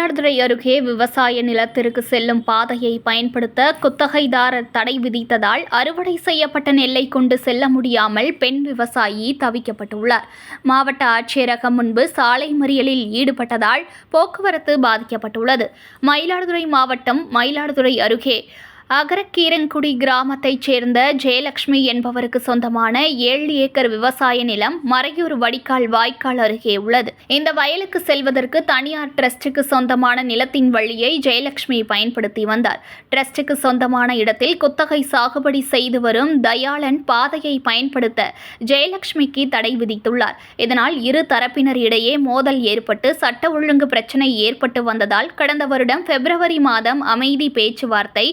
மயிலாடுதுறை அருகே விவசாய நிலத்திற்கு செல்லும் பாதையை பயன்படுத்த குத்தகைதாரர் தடை விதித்ததால் அறுவடை செய்யப்பட்ட நெல்லை கொண்டு செல்ல முடியாமல் பெண் விவசாயி தவிக்கப்பட்டுள்ளார். மாவட்ட ஆட்சியரகம் முன்பு சாலை மறியலில் ஈடுபட்டதால் போக்குவரத்து பாதிக்கப்பட்டுள்ளது. மயிலாடுதுறை மாவட்டம் மயிலாடுதுறை அருகே அகரக்கீரங்குடி கிராமத்தைச் சேர்ந்த ஜெயலட்சுமி என்பவருக்கு சொந்தமான 7 ஏக்கர் விவசாய நிலம் மறையூர் வடிகால் வாய்க்கால் அருகே உள்ளது. இந்த வயலுக்கு செல்வதற்கு தனியார் டிரஸ்டுக்கு சொந்தமான நிலத்தின் வழியை ஜெயலட்சுமி பயன்படுத்தி வந்தார். டிரஸ்டுக்கு சொந்தமான இடத்தில் குத்தகை சாகுபடி செய்து வரும் தயாளன் பாதையை பயன்படுத்த ஜெயலட்சுமிக்கு தடை விதித்துள்ளார். இதனால் இரு தரப்பினர் இடையே மோதல் ஏற்பட்டு சட்ட ஒழுங்கு பிரச்சினை ஏற்பட்டு வந்ததால் கடந்த வருடம் பிப்ரவரி மாதம் அமைதி பேச்சுவார்த்தை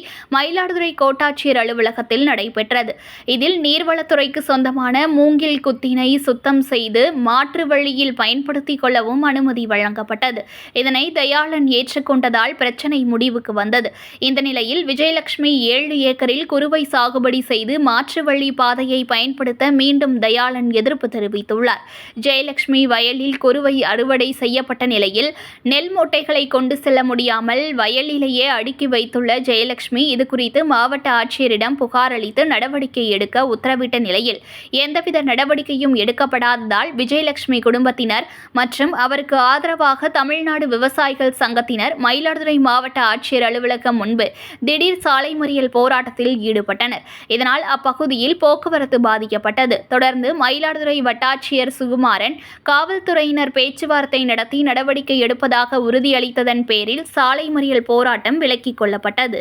மயிலாடுதுறை கோட்டாட்சியர் அலுவலகத்தில் நடைபெற்றது. இதில் நீர்வளத்துறைக்கு சொந்தமான மூங்கில் குத்தினை சுத்தம் செய்து மாற்று வழியில் பயன்படுத்திக் கொள்ளவும் அனுமதி வழங்கப்பட்டது. இதனை தயாளன் ஏற்றுக்கொண்டதால் பிரச்சினை முடிவுக்கு வந்தது. இந்த நிலையில் விஜயலட்சுமி 7 ஏக்கரில் குறுவை சாகுபடி செய்து மாற்று வழி பாதையை பயன்படுத்த மீண்டும் தயாளன் எதிர்ப்பு தெரிவித்துள்ளார். ஜெயலட்சுமி வயலில் குறுவை அறுவடை செய்யப்பட்ட நிலையில் நெல் மூட்டைகளை கொண்டு செல்ல முடியாமல் வயலிலேயே அடுக்கி வைத்துள்ள ஜெயலட்சுமி இது குறித்து மாவட்ட ஆட்சியரிடம் புகார் அளித்து நடவடிக்கை எடுக்க உத்தரவிட்ட நிலையில் எந்தவித நடவடிக்கையும் எடுக்கப்படாததால் விஜயலட்சுமி குடும்பத்தினர் மற்றும் அவருக்கு ஆதரவாக தமிழ்நாடு விவசாயிகள் சங்கத்தினர் மயிலாடுதுறை மாவட்ட ஆட்சியர் அலுவலகம் முன்பு திடீர் சாலை மறியல் போராட்டத்தில் ஈடுபட்டனர். இதனால் அப்பகுதியில் போக்குவரத்து பாதிக்கப்பட்டது. தொடர்ந்து மயிலாடுதுறை வட்டாட்சியர் சுகுமாரன் காவல்துறையினர் பேச்சுவார்த்தை நடத்தி நடவடிக்கை எடுப்பதாக உறுதியளித்ததன் பேரில் சாலை மறியல் போராட்டம் விலக்கிக் கொள்ளப்பட்டது.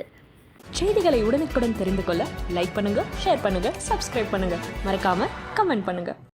செய்திகளை உடனுக்குடன் தெரிந்து கொள்ள லைக் பண்ணுங்க, ஷேர் பண்ணுங்க, சப்ஸ்கிரைப் பண்ணுங்க, மறக்காம கமெண்ட் பண்ணுங்க.